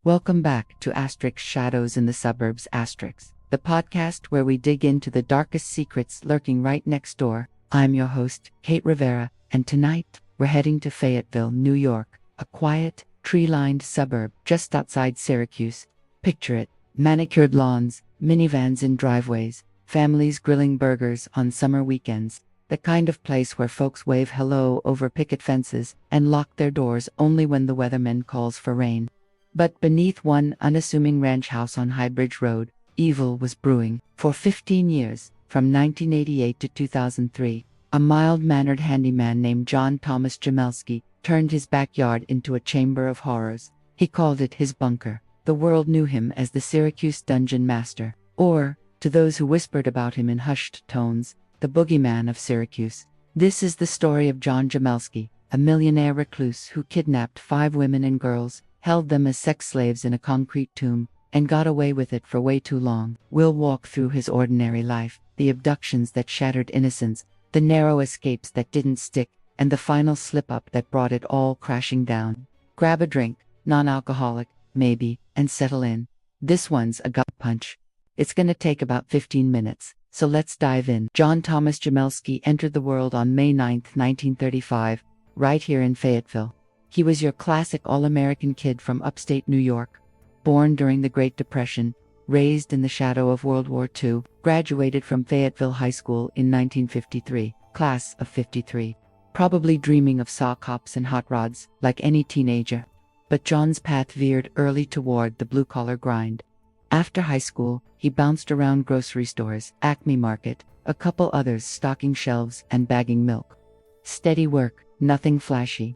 Welcome back to Shadows in the Suburbs the podcast where we dig into the darkest secrets lurking right next door. I'm your host, Kate Rivera, and tonight we're heading to Fayetteville, New York, a quiet, tree-lined suburb just outside Syracuse. Picture it: manicured lawns, minivans in driveways, families grilling burgers on summer weekends, the kind of place where folks wave hello over picket fences and lock their doors only when the weatherman calls for rain. But beneath one unassuming ranch house on Highbridge Road, evil was brewing. For 15 years, from 1988 to 2003, a mild-mannered handyman named John Jamelske turned his backyard into a chamber of horrors. He called it his bunker. The world knew him as the Syracuse Dungeon Master, or, to those who whispered about him in hushed tones, the boogeyman of Syracuse. This is the story of John Jamelske, a millionaire recluse who kidnapped 5 women and girls, held them as sex slaves in a concrete tomb, and got away with it for way too long. We'll walk through his ordinary life, the abductions that shattered innocence, the narrow escapes that didn't stick, and the final slip-up that brought it all crashing down. Grab a drink, non-alcoholic, maybe, and settle in. This one's a gut punch. It's gonna take about 15 minutes, so let's dive in. John Jamelske entered the world on May 9, 1935, right here in Fayetteville. He was your classic all-American kid from upstate New York. Born during the Great Depression, raised in the shadow of World War II, graduated from Fayetteville High School in 1953, class of '53. Probably dreaming of sock hops and hot rods, like any teenager. But John's path veered early toward the blue-collar grind. After high school, he bounced around grocery stores, Acme Market, a couple others stocking shelves and bagging milk. Steady work, nothing flashy.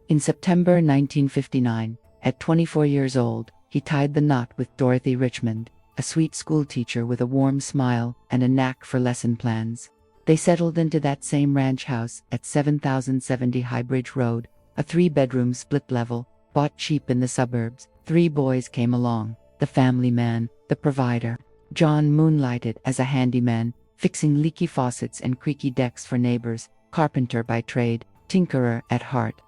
In September 1959, at 24 years old, he tied the knot with Dorothy Richmond, a sweet schoolteacher with a warm smile and a knack for lesson plans. They settled into that same ranch house at 7070 Highbridge Road, a 3-bedroom split-level, bought cheap in the suburbs. 3 boys came along: the family man, the provider. John moonlighted as a handyman, fixing leaky faucets and creaky decks for neighbors, carpenter by trade, tinkerer at heart.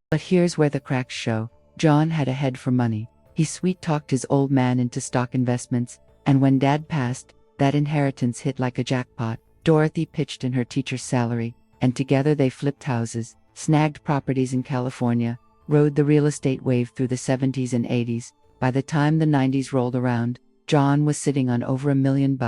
But here's where the cracks show. John had a head for money. He sweet-talked his old man into stock investments, and when Dad passed, that inheritance hit like a jackpot. Dorothy pitched in her teacher's salary, and together they flipped houses, snagged properties in California, rode the real estate wave through the 70s and 80s. By the time the 90s rolled around, John was sitting on over $1 million,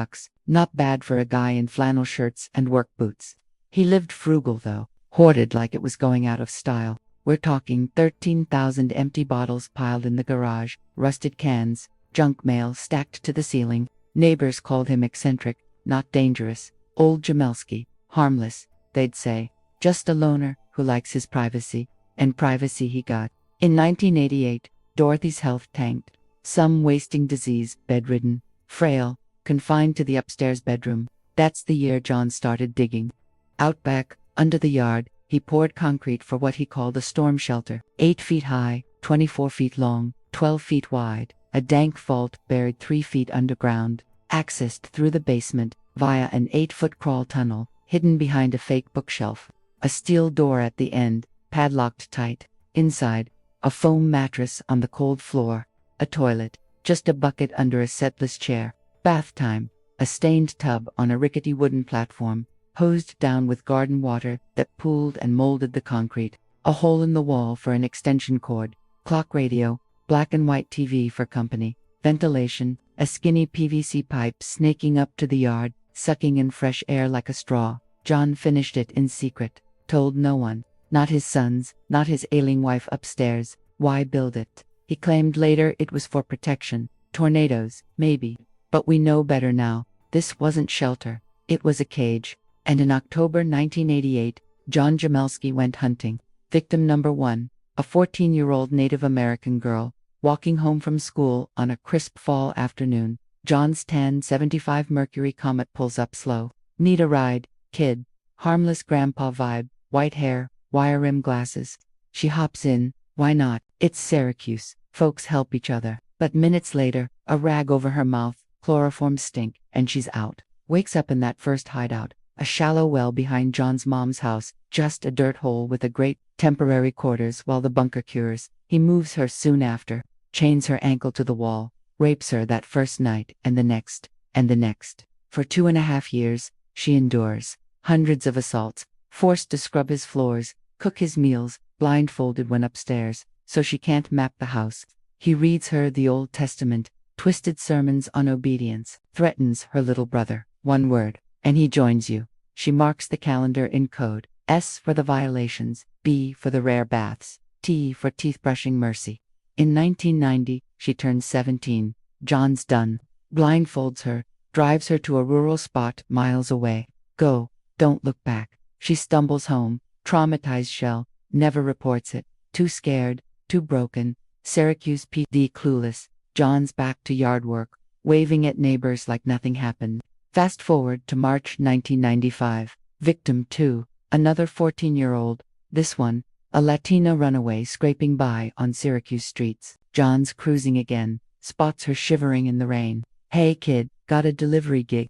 not bad for a guy in flannel shirts and work boots. He lived frugal though, hoarded like it was going out of style. We're talking 13,000 empty bottles piled in the garage, rusted cans, junk mail stacked to the ceiling. Neighbors called him eccentric, not dangerous. Old Jamelske, harmless, they'd say. Just a loner who likes his privacy, and privacy he got. In 1988, Dorothy's health tanked. Some wasting disease, bedridden, frail, confined to the upstairs bedroom. That's the year John started digging. Out back, under the yard, he poured concrete for what he called a storm shelter. 8 feet high, 24 feet long, 12 feet wide, a dank vault buried 3 feet underground, accessed through the basement via an 8-foot crawl tunnel, hidden behind a fake bookshelf. A steel door at the end, padlocked tight. Inside, a foam mattress on the cold floor, a toilet, just a bucket under a setless chair. Bath time, a stained tub on a rickety wooden platform, hosed down with garden water that pooled and molded the concrete. A hole in the wall for an extension cord, clock radio, black and white TV for company, ventilation, a skinny PVC pipe snaking up to the yard, sucking in fresh air like a straw. John finished it in secret, told no one, not his sons, not his ailing wife upstairs. Why build it? He claimed later it was for protection. Tornadoes, maybe. But we know better now. This wasn't shelter. It was a cage. And in October 1988, John Jamelske went hunting. Victim number 1, a 14-year-old Native American girl, walking home from school on a crisp fall afternoon. John's tan 75 Mercury Comet pulls up slow. Need a ride, kid? Harmless grandpa vibe, white hair, wire rim glasses. She hops in. Why not? It's Syracuse. Folks help each other. But minutes later, a rag over her mouth, chloroform stink, and she's out. Wakes up in that first hideout, A shallow well behind John's mom's house, just a dirt hole with a grate, temporary quarters while the bunker cures. He moves her soon after, chains her ankle to the wall, rapes her that first night, and the next, and the next. For 2.5 years, she endures hundreds of assaults, forced to scrub his floors, cook his meals, blindfolded when upstairs, so she can't map the house. He reads her the Old Testament, twisted sermons on obedience, threatens her little brother, one word, and he joins you. She marks the calendar in code, S for the violations, B for the rare baths, T for teeth-brushing mercy. In 1990, she turns 17. John's done. Blindfolds her, drives her to a rural spot miles away. Go, don't look back. She stumbles home, traumatized shell, never reports it. Too scared, too broken. Syracuse PD clueless. John's back to yard work, waving at neighbors like nothing happened. Fast forward to March 1995. Victim 2, another 14-year-old. This one, a Latina runaway scraping by on Syracuse streets. John's cruising again, spots her shivering in the rain. Hey kid, got a delivery gig.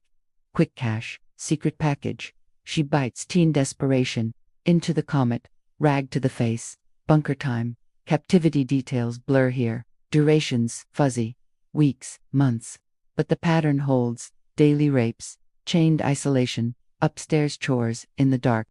Quick cash, secret package. She bites teen desperation, into the comet, rag to the face. Bunker time. Captivity details blur here. Durations, fuzzy. Weeks, months. But the pattern holds. Daily rapes, chained isolation, upstairs chores, in the dark.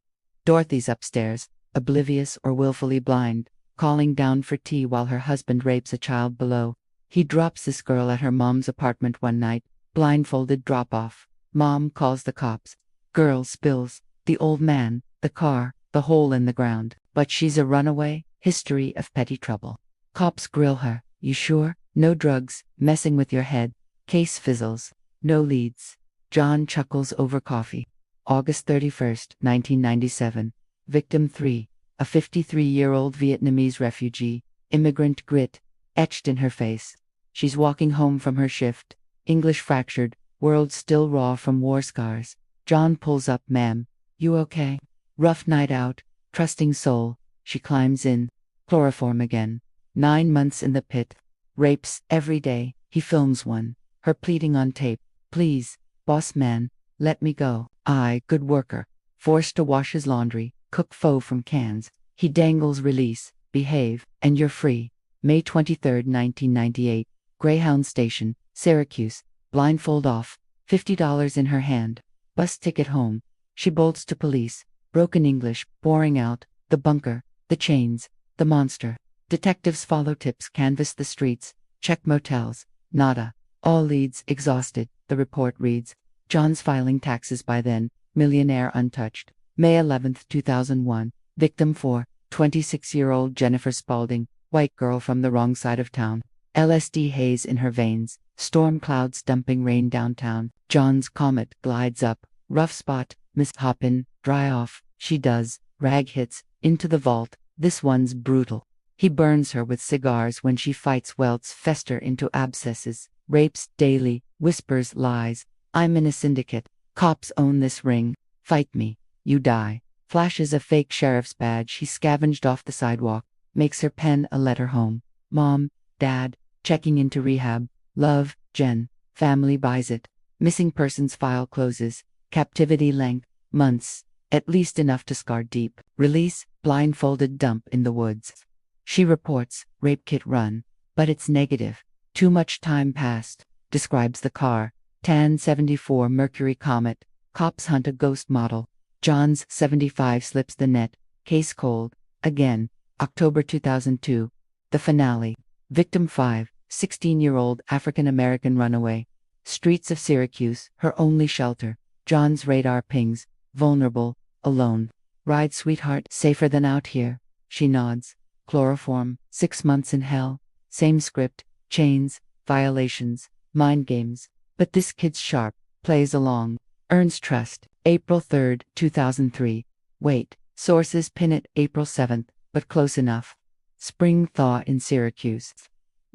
Dorothy's upstairs, oblivious or willfully blind, calling down for tea while her husband rapes a child below. He drops this girl at her mom's apartment one night, blindfolded drop-off. Mom calls the cops. Girl spills. The old man, the car, the hole in the ground. But she's a runaway, history of petty trouble. Cops grill her. You sure? No drugs, messing with your head. Case fizzles. No leads. John chuckles over coffee. August 31st, 1997. Victim 3, a 53-year-old Vietnamese refugee. Immigrant grit, etched in her face. She's walking home from her shift. English fractured, world still raw from war scars. John pulls up. Ma'am, you okay? Rough night out, trusting soul. She climbs in. Chloroform again. 9 months in the pit. Rapes every day. He films one. Her pleading on tape. Please, boss man, let me go. I, good worker. Forced to wash his laundry, cook pho from cans. He dangles release, behave, and you're free. May 23, 1998. Greyhound Station, Syracuse. Blindfold off. $50 in her hand. Bus ticket home. She bolts to police. Broken English, boring out. The bunker, the chains, the monster. Detectives follow tips, canvass the streets, check motels. Nada. All leads exhausted, the report reads. John's filing taxes by then, millionaire untouched. May 11, 2001. Victim 4, 26-year-old Jennifer Spalding, white girl from the wrong side of town. LSD haze in her veins, storm clouds dumping rain downtown. John's comet glides up, rough spot, hop in, dry off. She does, rag hits, into the vault. This one's brutal. He burns her with cigars when she fights. Welts fester into abscesses. Rapes daily, whispers lies. I'm in a syndicate. Cops own this ring. Fight me. You die. Flashes a fake sheriff's badge he scavenged off the sidewalk. Makes her pen a letter home. Mom, Dad, checking into rehab. Love, Jen. Family buys it. Missing persons file closes. Captivity length, months. At least enough to scar deep. Release, blindfolded dump in the woods. She reports, rape kit run. But it's negative. Too much time passed. Describes the car. Tan 74 Mercury Comet. Cops hunt a ghost model. John's 75 slips the net. Case cold. Again. October 2002. The finale. Victim 5, 16-year-old African-American runaway. Streets of Syracuse, her only shelter. John's radar pings. Vulnerable. Alone. Ride sweetheart, safer than out here. She nods. Chloroform, 6 months in hell. Same script. Chains, violations, mind games. But this kid's sharp, plays along, earns trust. April 3, 2003. Wait, sources pin it April 7th, but close enough. Spring thaw in Syracuse.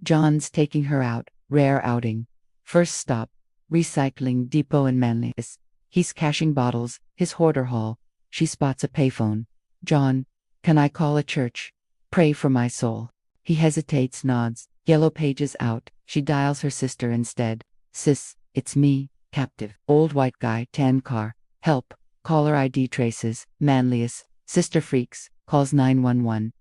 John's taking her out, rare outing. First stop, recycling depot in Manlius. He's cashing bottles, his hoarder haul. She spots a payphone. John, can I call a church? Pray for my soul. He hesitates, nods. Yellow pages out. She dials her sister instead. Sis, it's me, captive. Old white guy, tan car. Help. Caller ID traces, manlius, sister freaks, calls 911.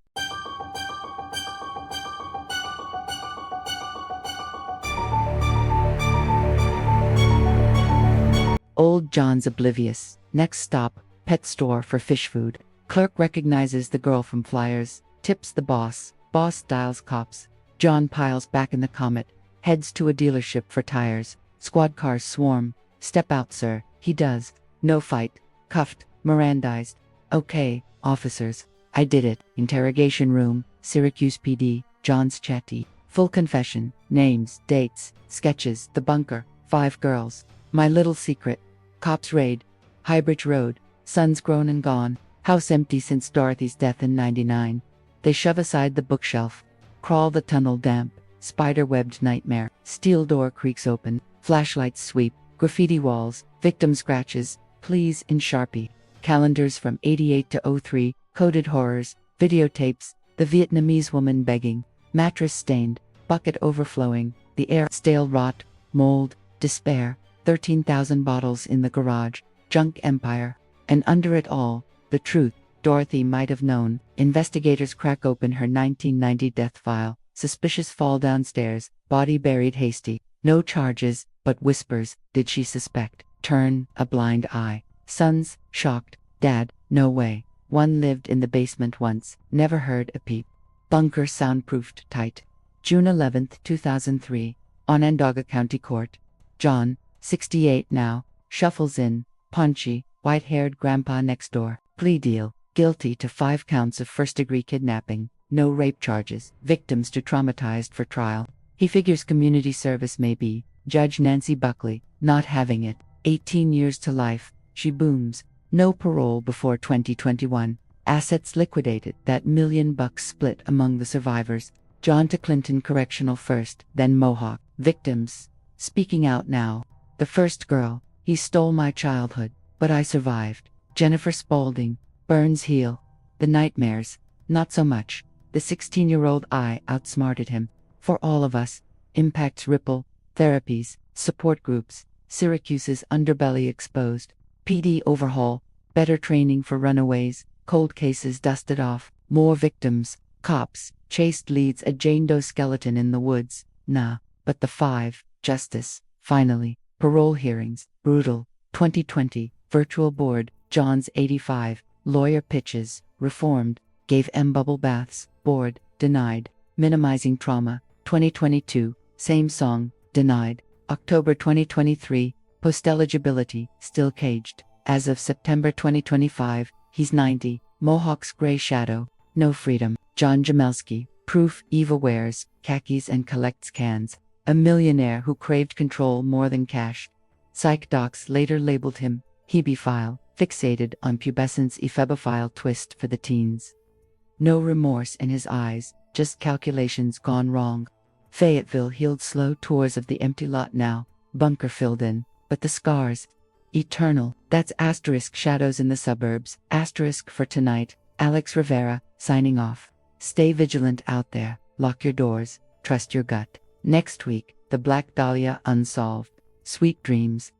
Old John's oblivious. Next stop, pet store for fish food. Clerk recognizes the girl from flyers, tips the boss. Boss dials cops. John piles back in the Comet, heads to a dealership for tires. Squad cars swarm. Step out, sir. He does. No fight. Cuffed. Mirandized. Okay, officers. I did it. Interrogation room, Syracuse PD, John's chatty. Full confession. Names, dates, sketches, the bunker, 5 girls. My little secret. Cops raid. Highbridge Road. Son's grown and gone. House empty since Dorothy's death in '99. They shove aside the bookshelf. Crawl the tunnel damp. Spider-webbed nightmare. Steel door creaks open. Flashlights sweep. Graffiti walls. Victim scratches. Please in Sharpie. Calendars from '88 to '03. Coded horrors. Videotapes. The Vietnamese woman begging. Mattress stained. Bucket overflowing. The air stale rot. Mold. Despair. 13,000 bottles in the garage. Junk empire. And under it all, the truth. Dorothy might have known. Investigators crack open her 1990 death file. Suspicious fall downstairs. Body buried hasty. No charges, but whispers. Did she suspect? Turn a blind eye. Sons, shocked. Dad, no way. One lived in the basement once. Never heard a peep. Bunker soundproofed tight. June 11, 2003. Onondaga County Court. John, 68 now, shuffles in. Paunchy, white-haired grandpa next door. Plea deal. Guilty to 5 counts of first-degree kidnapping. No rape charges. Victims too traumatized for trial. He figures community service may be. Judge Nancy Buckley, not having it. 18 years to life. She booms. No parole before 2021. Assets liquidated. That $1 million split among the survivors. John to Clinton Correctional first, then Mohawk. Victims. Speaking out now. The first girl. He stole my childhood, but I survived. Jennifer Spaulding. Burns heel. The nightmares. Not so much. The 16-year-old I outsmarted him. For all of us. Impacts ripple. Therapies. Support groups. Syracuse's underbelly exposed. PD overhaul. Better training for runaways. Cold cases dusted off. More victims. Cops. Chased leads a Jane Doe skeleton in the woods. Nah. But the 5. Justice. Finally. Parole hearings. Brutal. 2020. Virtual board. John's 85. Lawyer pitches. Reformed. Gave M bubble baths. Board. Denied. Minimizing trauma. 2022. Same song. Denied. October 2023. Post-eligibility. Still caged. As of September 2025. He's 90. Mohawk's gray shadow. No freedom. John Jamelske. Proof. Eva wears khakis and collects cans. A millionaire who craved control more than cash. Psych docs later labeled him Hebie-phile, fixated on pubescence ephebophile twist for the teens. No remorse in his eyes, just calculations gone wrong. Fayetteville healed slow tours of the empty lot now, bunker filled in, but the scars. Eternal. That's asterisk shadows in the suburbs, asterisk for tonight. Alex Rivera, signing off. Stay vigilant out there, lock your doors, trust your gut. Next week, the Black Dahlia unsolved. Sweet dreams.